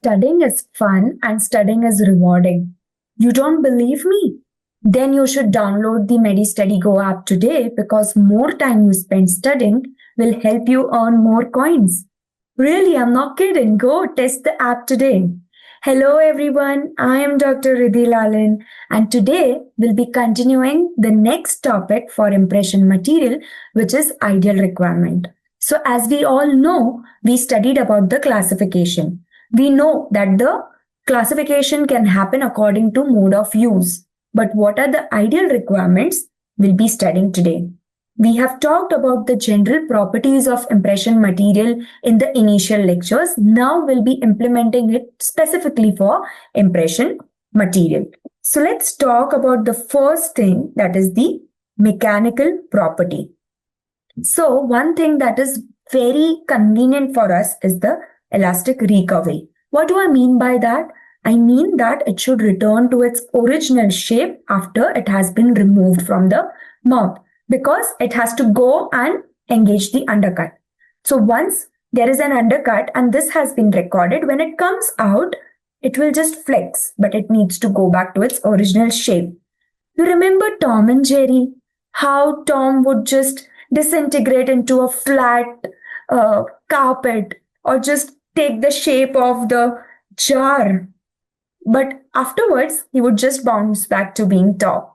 Studying is fun and studying is rewarding. You don't believe me? Then you should download the Medi Study Go app today because more time you spend studying will help you earn more coins. Really, I'm not kidding. Go test the app today. Hello everyone, I am Dr. Riddhi Lalan and today we'll be continuing the next topic for impression material, which is ideal requirement. So as we all know, we studied about the classification. We know that the classification can happen according to mode of use. But what are the ideal requirements we'll be studying today? We have talked about the general properties of impression material in the initial lectures. Now we'll be implementing it specifically for impression material. So let's talk about the first thing, that is the mechanical property. So one thing that is very convenient for us is the elastic recovery. What do I mean by that? I mean that it should return to its original shape after it has been removed from the mouth, because it has to go and engage the undercut. So once there is an undercut and this has been recorded, when it comes out, it will just flex, but it needs to go back to its original shape. You remember Tom and Jerry? How Tom would just disintegrate into a flat carpet or just take the shape of the jar. But afterwards, he would just bounce back to being Tom.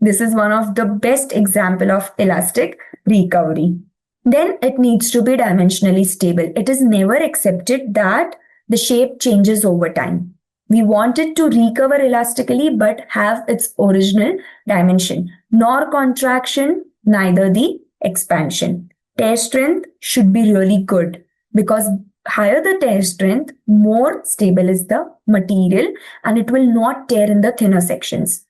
This is one of the best example of elastic recovery. Then it needs to be dimensionally stable. It is never accepted that the shape changes over time. We want it to recover elastically but have its original dimension. Nor contraction, neither the expansion. Tear strength should be really good because higher the tear strength, more stable is the material and it will not tear in the thinner sections.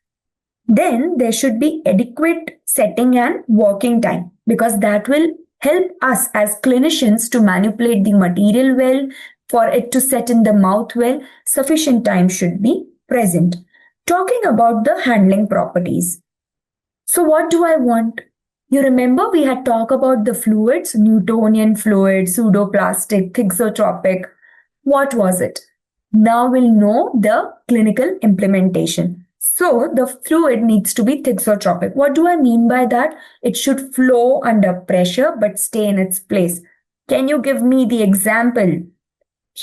Then there should be adequate setting and working time because that will help us as clinicians to manipulate the material well, for it to set in the mouth well. Sufficient time should be present. Talking about the handling properties. So what do I want? You remember we had talked about the fluids, Newtonian fluid, pseudoplastic, thixotropic. What was it? Now we'll know the clinical implementation. So the fluid needs to be thixotropic. What do I mean by that? It should flow under pressure but stay in its place. Can you give me the example?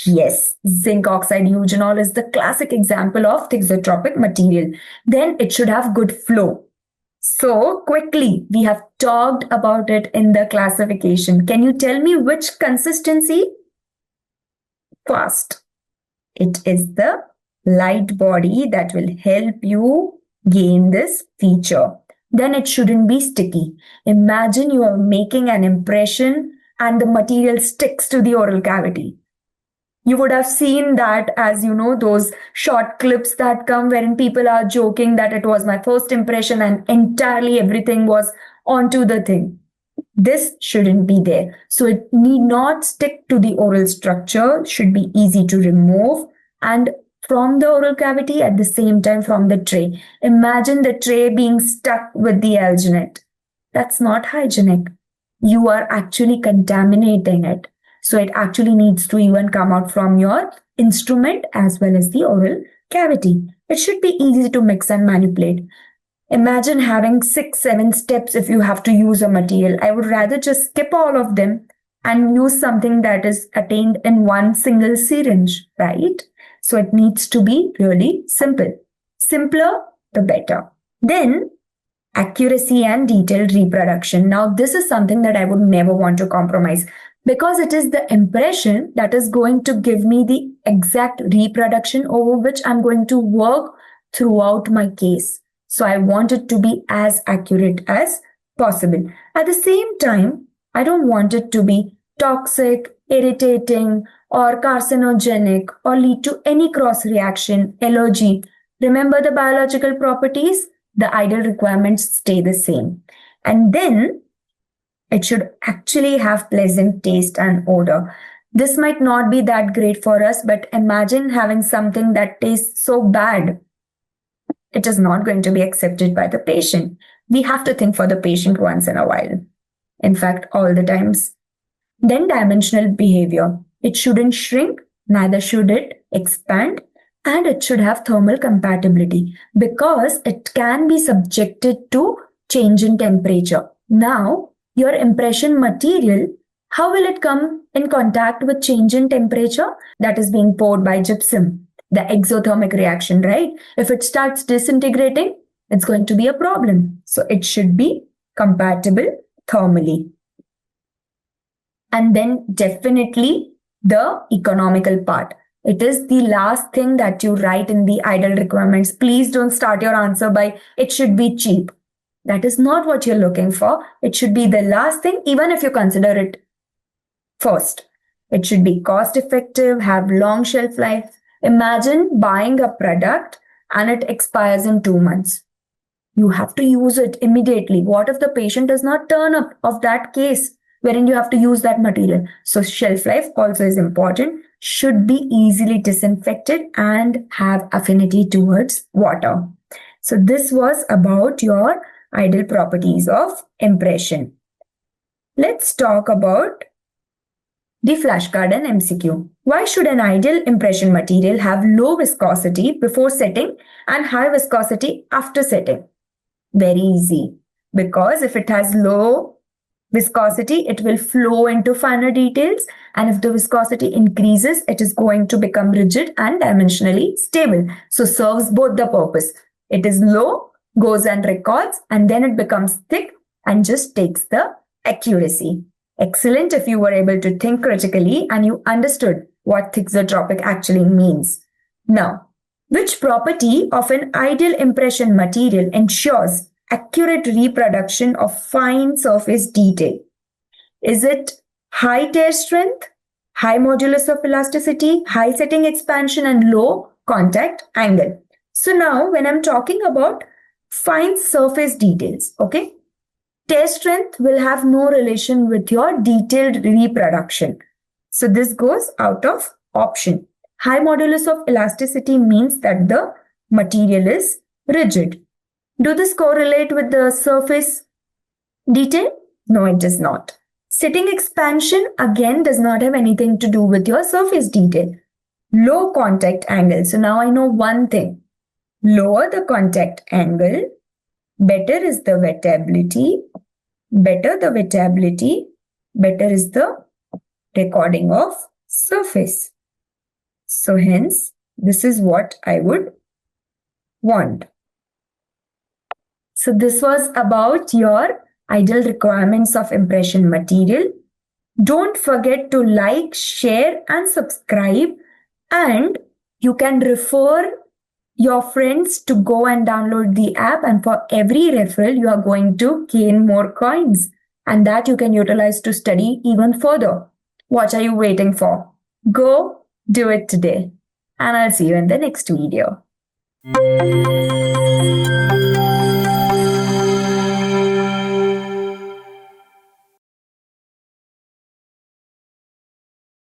Yes, zinc oxide eugenol is the classic example of thixotropic material. Then it should have good flow. So quickly, we have talked about it in the classification. Can you tell me which consistency? Fast. It is the light body that will help you gain this feature. Then it shouldn't be sticky. Imagine you are making an impression and the material sticks to the oral cavity. You would have seen that, as you know, those short clips that come wherein people are joking that it was my first impression and entirely everything was onto the thing. This shouldn't be there. So it need not stick to the oral structure, should be easy to remove and from the oral cavity at the same time from the tray. Imagine the tray being stuck with the alginate. That's not hygienic. You are actually contaminating it. So it actually needs to even come out from your instrument as well as the oral cavity. It should be easy to mix and manipulate. Imagine having 6-7 steps if you have to use a material. I would rather just skip all of them and use something that is attained in one single syringe, right? So it needs to be really simple. Simpler, the better. Then accuracy and detailed reproduction. Now this is something that I would never want to compromise, because it is the impression that is going to give me the exact reproduction over which I'm going to work throughout my case. So I want it to be as accurate as possible. At the same time, I don't want it to be toxic, irritating, or carcinogenic, or lead to any cross reaction, allergy. Remember the biological properties? The ideal requirements stay the same. And then it should actually have pleasant taste and odor. This might not be that great for us, but imagine having something that tastes so bad. It is not going to be accepted by the patient. We have to think for the patient once in a while. In fact, all the times. Then dimensional behavior. It shouldn't shrink, neither should it expand, and it should have thermal compatibility because it can be subjected to change in temperature. Now, your impression material, how will it come in contact with change in temperature? That is being poured by gypsum, the exothermic reaction, right? If it starts disintegrating, it's going to be a problem. So it should be compatible thermally. And then definitely the economical part. It is the last thing that you write in the ideal requirements. Please don't start your answer by it should be cheap. That is not what you're looking for. It should be the last thing, even if you consider it first. It should be cost effective, have long shelf life. Imagine buying a product and it expires in 2 months. You have to use it immediately. What if the patient does not turn up of that case wherein you have to use that material? So shelf life also is important, should be easily disinfected and have affinity towards water. So this was about your ideal properties of impression. Let's talk about the flashcard and MCQ. Why should an ideal impression material have low viscosity before setting and high viscosity after setting? Very easy. Because if it has low viscosity, it will flow into finer details. And if the viscosity increases, it is going to become rigid and dimensionally stable. So serves both the purpose. It is low, goes and records, and then it becomes thick and just takes the accuracy. Excellent if you were able to think critically and you understood what thixotropic actually means. Now, which property of an ideal impression material ensures accurate reproduction of fine surface detail? Is it high tear strength, high modulus of elasticity, high setting expansion, and low contact angle? So now when I'm talking about fine surface details, okay, tear strength will have no relation with your detailed reproduction. So this goes out of option. High modulus of elasticity means that the material is rigid. Do this correlate with the surface detail? No, it does not. Setting expansion again does not have anything to do with your surface detail. Low contact angle. So now I know one thing. Lower the contact angle, better is the wettability. Better the wettability, better is the recording of surface. So hence, this is what I would want. So this was about your ideal requirements of impression material. Don't forget to like, share and subscribe, and you can refer your friends to go and download the app, and for every referral you are going to gain more coins, and that you can utilize to study even further. What are you waiting for? Go do it today, and I'll see you in the next video.